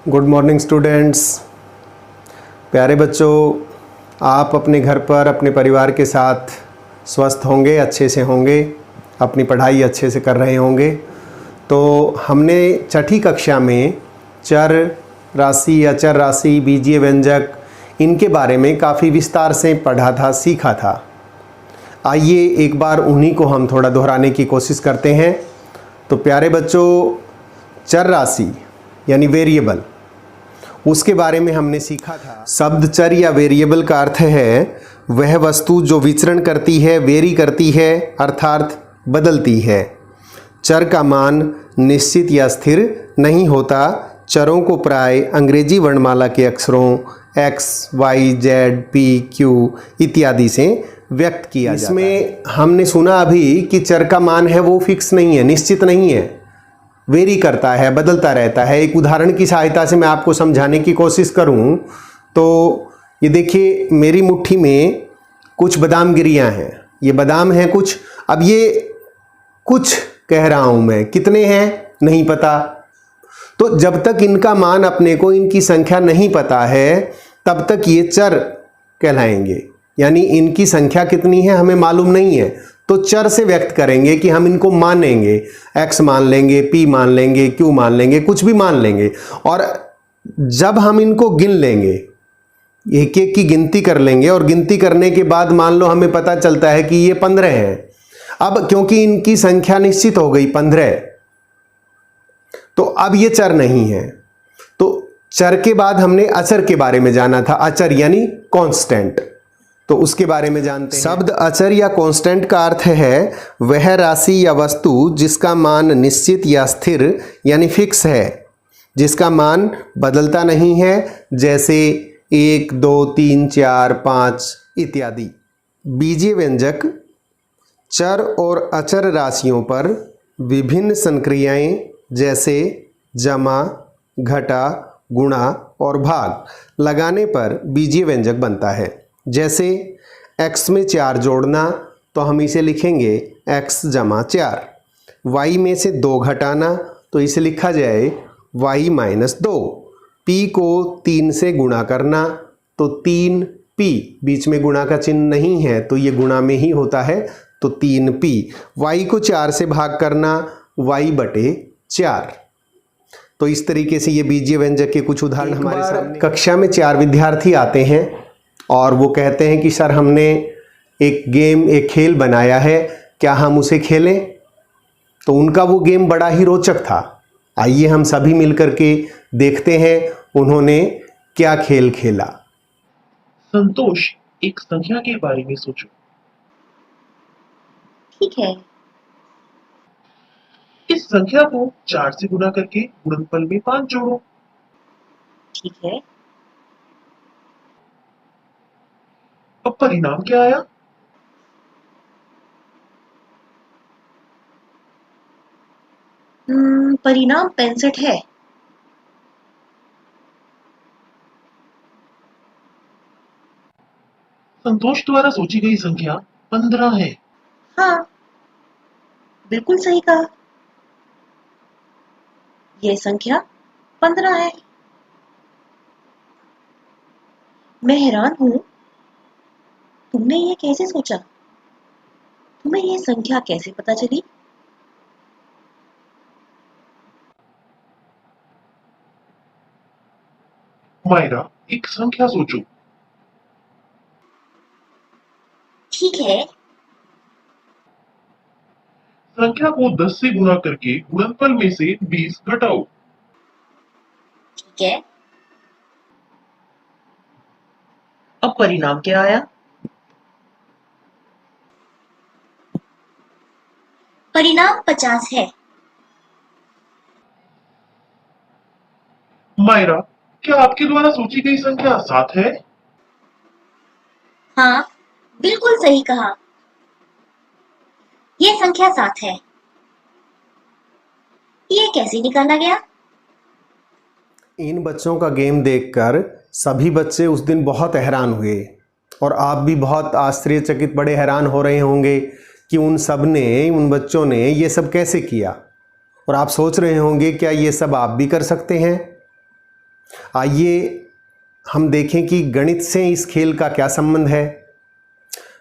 Good morning students. प्यारे बच्चों, आप अपने घर पर अपने परिवार के साथ स्वस्थ होंगे, अच्छे से होंगे, अपनी पढ़ाई अच्छे से कर रहे होंगे। तो हमने छठी कक्षा में चर राशि, अचर राशि, बीजीय व्यंजक, इनके बारे में काफ़ी विस्तार से पढ़ा था, सीखा था। आइए एक बार उन्हीं को हम थोड़ा दोहराने की कोशिश करते हैं। तो प्यारे बच्चों, चर राशि यानी वेरिएबल, उसके बारे में हमने सीखा था। शब्द चर या वेरिएबल का अर्थ है वह वस्तु जो विचरण करती है, वेरी करती है, अर्थात बदलती है। चर का मान निश्चित या स्थिर नहीं होता। चरों को प्राय अंग्रेजी वर्णमाला के अक्षरों x, y, z, p, q इत्यादि से व्यक्त किया जाता है। इसमें हमने सुना अभी कि चर का मान है वो फिक्स नहीं है, निश्चित नहीं है, वेरी करता है, बदलता रहता है। एक उदाहरण की सहायता से मैं आपको समझाने की कोशिश करूं तो ये देखिए, मेरी मुट्ठी में कुछ बादाम गिरियां हैं। ये बादाम हैं कुछ। अब ये कुछ कह रहा हूं मैं, कितने हैं नहीं पता। तो जब तक इनका मान अपने को, इनकी संख्या नहीं पता है, तब तक ये चर कहलाएंगे। यानी इनकी संख्या कितनी है हमें मालूम नहीं है, तो चर से व्यक्त करेंगे कि हम इनको मानेंगे। x मान लेंगे, p मान लेंगे, q मान लेंगे, कुछ भी मान लेंगे। और जब हम इनको गिन लेंगे, एक एक की गिनती कर लेंगे, और गिनती करने के बाद मान लो हमें पता चलता है कि ये 15 है। अब क्योंकि इनकी संख्या निश्चित हो गई 15, तो अब ये चर नहीं है। तो चर के बाद हमने अचर के बारे में जाना था। अचर यानी कांस्टेंट, तो उसके बारे में जानते हैं। शब्द अचर या कांस्टेंट का अर्थ है वह राशि या वस्तु जिसका मान निश्चित या स्थिर यानी फिक्स है, जिसका मान बदलता नहीं है, जैसे 1, 2, 3, 4, 5 इत्यादि। बीजीय व्यंजक चर और अचर राशियों पर विभिन्न संक्रियाएं जैसे जमा, घटा, गुणा और भाग लगाने पर बीजीय व्यंजक बनता है। जैसे x में 4 जोड़ना, तो हम इसे लिखेंगे x जमा 4। y में से 2 घटाना, तो इसे लिखा जाए y माइनस 2। p को 3 से गुणा करना, तो 3p, बीच में गुणा का चिन्ह नहीं है तो ये गुणा में ही होता है, तो 3p। y को 4 से भाग करना, y बटे 4। तो इस तरीके से ये बीजीय व्यंजक के कुछ उदाहरण हमारे सामने। कक्षा में 4 विद्यार्थी आते हैं और वो कहते हैं कि सर, हमने एक खेल बनाया है, क्या हम उसे खेलें? तो उनका वो गेम बड़ा ही रोचक था। आइए हम सभी मिलकर के देखते हैं उन्होंने क्या खेल खेला। संतोष, एक संख्या के बारे में सोचो। ठीक है। इस संख्या को 4 से गुणा करके गुणनफल में 5 जोड़ो। ठीक है। अब परिणाम क्या आया? परिणाम 65 है। संतोष द्वारा सोची गई संख्या 15 है। हाँ, बिल्कुल सही कहा। यह संख्या 15 है। मैं हैरान हूं, तुमने ये कैसे सोचा? तुम्हें ये संख्या कैसे पता चली? मायरा, एक संख्या सोचो। ठीक है। संख्या को 10 से गुणा करके गुणनफल में से 20 घटाओ। ठीक है। अब परिणाम क्या आया? परिणाम 50 है। मायरा, क्या आपके द्वारा सोची गई संख्या 7 है? हाँ, बिल्कुल सही कहा। यह संख्या 7 है। ये कैसे निकाला गया? इन बच्चों का गेम देखकर सभी बच्चे उस दिन बहुत हैरान हुए, और आप भी बहुत आश्चर्यचकित, बड़े हैरान हो रहे होंगे कि उन बच्चों ने ये सब कैसे किया। और आप सोच रहे होंगे क्या ये सब आप भी कर सकते हैं? आइए हम देखें कि गणित से इस खेल का क्या संबंध है।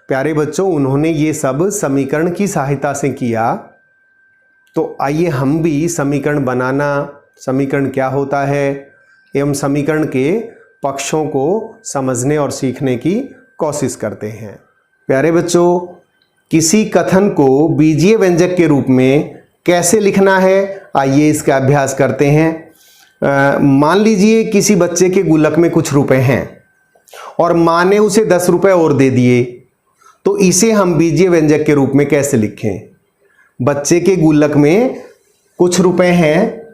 प्यारे बच्चों, उन्होंने ये सब समीकरण की सहायता से किया, तो आइए हम भी समीकरण बनाना, समीकरण क्या होता है एवं समीकरण के पक्षों को समझने और सीखने की कोशिश करते हैं। प्यारे बच्चों, किसी कथन को बीजीय व्यंजक के रूप में कैसे लिखना है, आइए इसका अभ्यास करते हैं। मान लीजिए किसी बच्चे के गुल्लक में कुछ रुपए हैं और माँ ने उसे 10 रुपए और दे दिए, तो इसे हम बीजीय व्यंजक के रूप में कैसे लिखें। बच्चे के गुल्लक में कुछ रुपए हैं,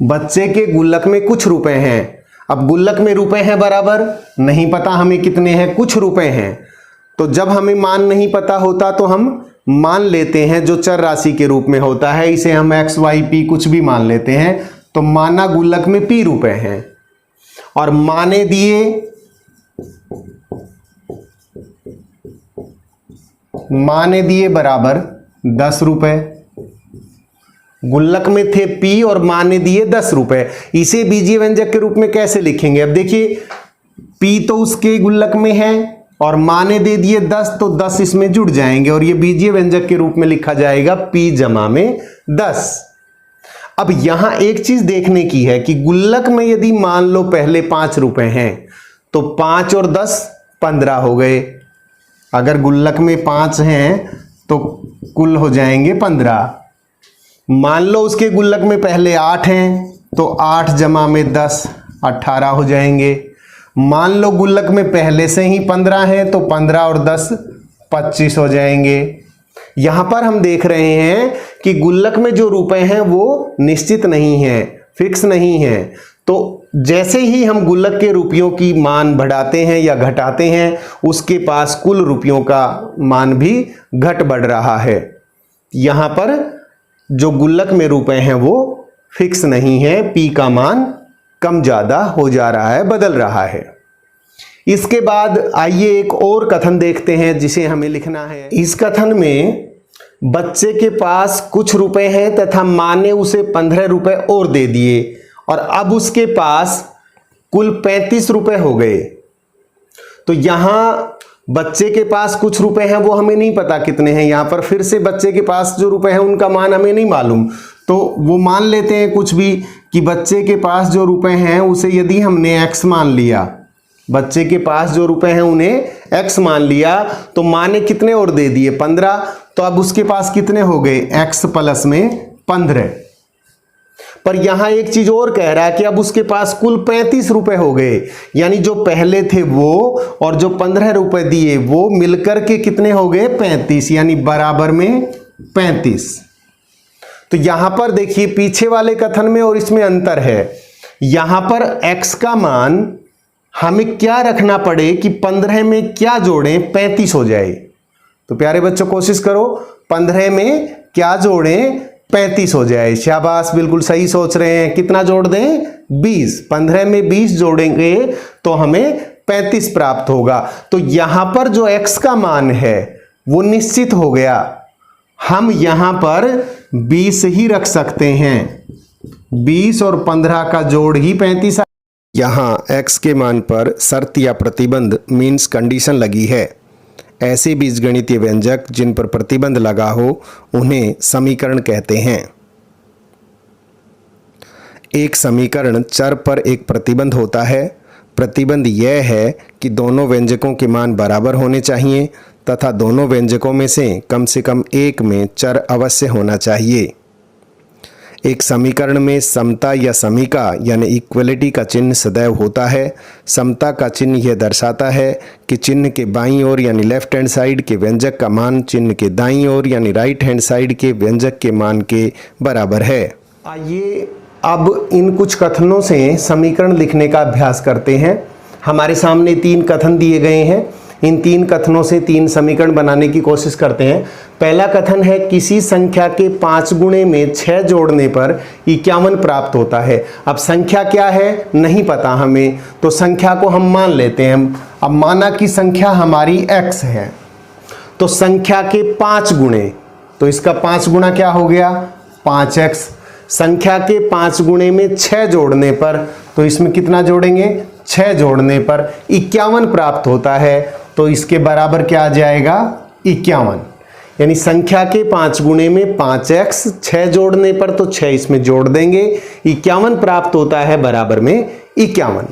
बच्चे के गुल्लक में कुछ रुपए हैं। अब गुल्लक में रुपए हैं बराबर, नहीं पता हमें कितने हैं, कुछ रुपए हैं। तो जब हमें मान नहीं पता होता तो हम मान लेते हैं जो चर राशि के रूप में होता है, इसे हम एक्स वाई पी कुछ भी मान लेते हैं। तो माना गुल्लक में पी रुपए हैं और माने दिए बराबर 10 रुपए। गुल्लक में थे पी और माने दिए 10 रुपए। इसे बीजीय व्यंजक के रूप में कैसे लिखेंगे। अब देखिए, पी तो उसके गुल्लक में है और माने दे दिए 10, तो 10 इसमें जुड़ जाएंगे और ये बीजीय व्यंजक के रूप में लिखा जाएगा पी जमा में 10। अब यहां एक चीज देखने की है कि गुल्लक में यदि मान लो पहले 5 रुपए हैं तो 5 और 10 15 हो गए। अगर गुल्लक में 5 हैं तो कुल हो जाएंगे 15। मान लो उसके गुल्लक में पहले 8 हैं तो 8 जमा में 10 18 हो जाएंगे। मान लो गुल्लक में पहले से ही 15 हैं तो 15 और 10 25 हो जाएंगे। यहां पर हम देख रहे हैं कि गुल्लक में जो रुपए हैं वो निश्चित नहीं है, फिक्स नहीं है। तो जैसे ही हम गुल्लक के रुपयों की मान बढ़ाते हैं या घटाते हैं, उसके पास कुल रुपयों का मान भी घट बढ़ रहा है। यहां पर जो गुल्लक में रुपए हैं वो फिक्स नहीं है, पी का मान कम ज्यादा हो जा रहा है, बदल रहा है। इसके बाद आइए एक और कथन देखते हैं जिसे हमें लिखना है। इस कथन में बच्चे के पास कुछ रुपए हैं तथा मां ने उसे 15 रुपए और दे दिए और अब उसके पास कुल 35 रुपए हो गए। तो यहां बच्चे के पास कुछ रुपए हैं, वो हमें नहीं पता कितने हैं। यहां पर फिर से बच्चे के पास जो रुपए हैं उनका मान हमें नहीं मालूम, तो वो मान लेते हैं कुछ भी कि बच्चे के पास जो रुपए हैं उसे यदि हमने x मान लिया, बच्चे के पास जो रुपए हैं उन्हें x मान लिया, तो मां ने कितने और दे दिए 15। तो अब उसके पास कितने हो गए x प्लस में 15। पर यहां एक चीज और कह रहा है कि अब उसके पास कुल 35 रुपए हो गए, यानी जो पहले थे वो और जो 15 रुपए दिए वो मिलकर के कितने हो गए 35, यानी बराबर में 35। तो यहां पर देखिए पीछे वाले कथन में और इसमें अंतर है। यहां पर x का मान हमें क्या रखना पड़े कि 15 में क्या जोड़ें 35 हो जाए। तो प्यारे बच्चों कोशिश करो, 15 में क्या जोड़ें 35 हो जाए। शाबाश, बिल्कुल सही सोच रहे हैं। कितना जोड़ दें 20। 15 में 20 जोड़ेंगे तो हमें 35 प्राप्त होगा। तो यहां पर जो x का मान है वो निश्चित हो गया। हम यहां पर 20 ही रख सकते हैं, 20 और 15 का जोड़ ही 35। यहाँ x के मान पर शर्त या प्रतिबंध मीन्स कंडीशन लगी है। ऐसे बीजगणितीय व्यंजक जिन पर प्रतिबंध लगा हो उन्हें समीकरण कहते हैं। एक समीकरण चर पर एक प्रतिबंध होता है। प्रतिबंध यह है कि दोनों व्यंजकों के मान बराबर होने चाहिए तथा दोनों व्यंजकों में से कम एक में चर अवश्य होना चाहिए। एक समीकरण में समता या समीका यानी इक्वलिटी का चिन्ह सदैव होता है। समता का चिन्ह यह दर्शाता है कि चिन्ह के बाईं ओर यानी लेफ्ट हैंड साइड के व्यंजक का मान चिन्ह के दाईं ओर यानी राइट हैंड साइड के व्यंजक के मान के बराबर है। आइए अब इन कुछ कथनों से समीकरण लिखने का अभ्यास करते हैं। हमारे सामने 3 कथन दिए गए हैं। इन 3 कथनों से 3 समीकरण बनाने की कोशिश करते हैं। पहला कथन है किसी संख्या के 5 गुणे में 6 जोड़ने पर 51 प्राप्त होता है। अब संख्या क्या है नहीं पता हमें, तो संख्या को हम मान लेते हैं। अब माना कि संख्या हमारी x है, तो संख्या के 5 गुणे, तो इसका 5 गुणा क्या हो गया 5x। संख्या के 5 गुणे में 6 जोड़ने पर, तो इसमें कितना जोड़ेंगे 6 जोड़ने पर 51 प्राप्त होता है। तो इसके बराबर क्या आ जाएगा 51। यानी संख्या के 5 गुणे में 5x, 6 जोड़ने पर तो 6 इसमें जोड़ देंगे, 51 प्राप्त होता है बराबर में 51।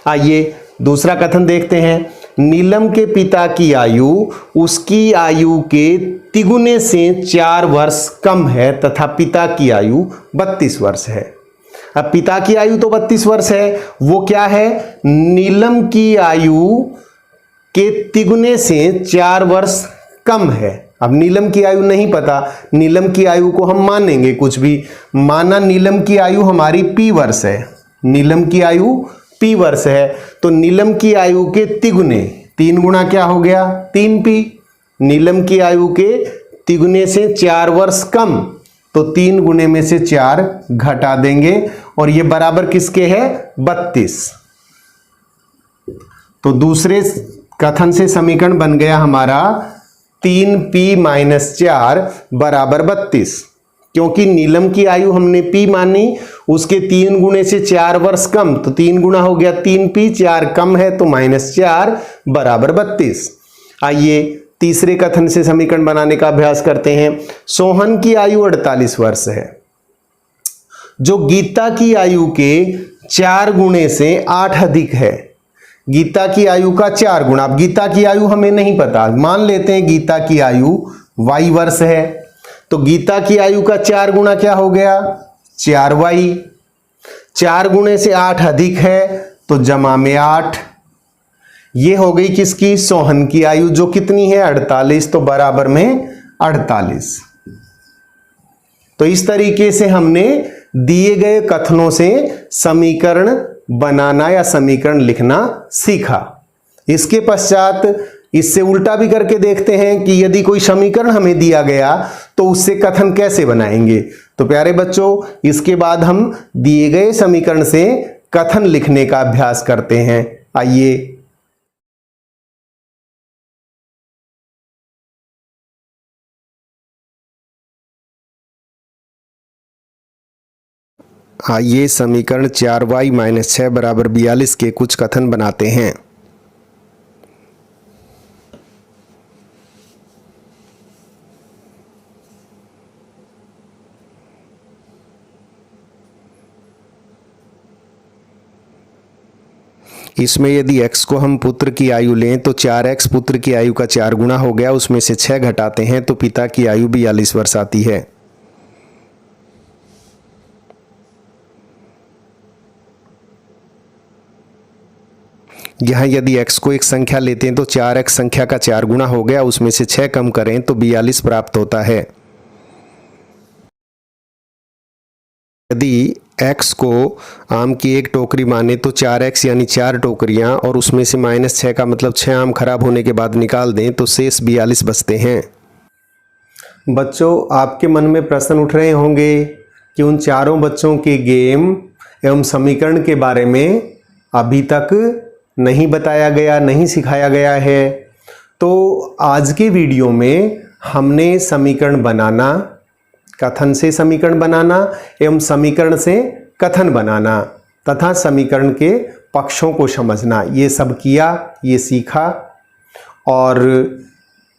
आइए दूसरा कथन देखते हैं। नीलम के पिता की आयु उसकी आयु के तिगुने से 4 वर्ष कम है तथा पिता की आयु 32 वर्ष है। अब पिता की आयु तो 32 वर्ष है, वो क्या है नीलम की आयु के तिगुने से 4 वर्ष कम है। अब नीलम की आयु नहीं पता, नीलम की आयु को हम मानेंगे कुछ भी। माना नीलम की आयु हमारी p वर्ष है, नीलम की आयु p वर्ष है, तो नीलम की आयु के तिगुने, 3 गुना क्या हो गया 3p। नीलम की आयु के तिगुने से 4 वर्ष कम, तो 3 गुने में से 4 घटा देंगे और ये बराबर किसके है 32। तो दूसरे कथन से समीकरण बन गया हमारा 3p - 4 बराबर 32। क्योंकि नीलम की आयु हमने p मानी, उसके 3 गुणे से 4 वर्ष कम, तो 3 गुना हो गया 3p, 4 कम है तो -4 बराबर 32। आइए तीसरे कथन से समीकरण बनाने का अभ्यास करते हैं। सोहन की आयु 48 वर्ष है, जो गीता की आयु के 4 गुणे से 8 अधिक है। गीता की आयु का 4 गुना, अब गीता की आयु हमें नहीं पता, मान लेते हैं गीता की आयु y वर्ष है, तो गीता की आयु का 4 गुना क्या हो गया 4y। 4 गुणे से 8 अधिक है तो जमा में 8। ये हो गई किसकी सोहन की आयु, जो कितनी है 48, तो बराबर में 48। तो इस तरीके से हमने दिए गए कथनों से समीकरण बनाना या समीकरण लिखना सीखा। इसके पश्चात इससे उल्टा भी करके देखते हैं कि यदि कोई समीकरण हमें दिया गया तो उससे कथन कैसे बनाएंगे। तो प्यारे बच्चों, इसके बाद हम दिए गए समीकरण से कथन लिखने का अभ्यास करते हैं। आइए समीकरण 4y - 6 बराबर 42 के कुछ कथन बनाते हैं। इसमें यदि x को हम पुत्र की आयु लें तो 4x पुत्र की आयु का 4 गुना हो गया, उसमें से 6 घटाते हैं तो पिता की आयु 42 वर्ष आती है। यहाँ यदि x को एक संख्या लेते हैं तो 4x संख्या का 4 गुना हो गया, उसमें से 6 कम करें तो 42 प्राप्त होता है। यदि x को आम की एक टोकरी माने तो 4x यानी 4 टोकरियां और उसमें से -6 का मतलब 6 आम खराब होने के बाद निकाल दें तो शेष 42 बचते हैं। बच्चों, आपके मन में प्रश्न उठ रहे होंगे कि उन चारों बच्चों के गेम एवं समीकरण के बारे में अभी तक नहीं बताया गया, नहीं सिखाया गया है। तो आज के वीडियो में हमने समीकरण बनाना, कथन से समीकरण बनाना एवं समीकरण से कथन बनाना तथा समीकरण के पक्षों को समझना, ये सब किया, ये सीखा। और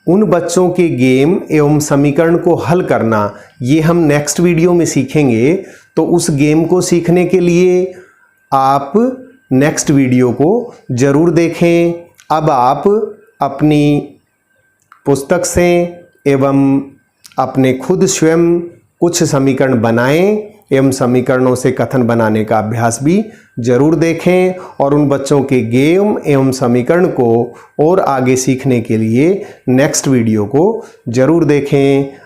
उन बच्चों के गेम एवं समीकरण को हल करना ये हम नेक्स्ट वीडियो में सीखेंगे। तो उस गेम को सीखने के लिए आप नेक्स्ट वीडियो को ज़रूर देखें। अब आप अपनी पुस्तक से एवं अपने खुद स्वयं कुछ समीकरण बनाएं एवं समीकरणों से कथन बनाने का अभ्यास भी ज़रूर देखें। और उन बच्चों के गेम एवं समीकरण को और आगे सीखने के लिए नेक्स्ट वीडियो को ज़रूर देखें।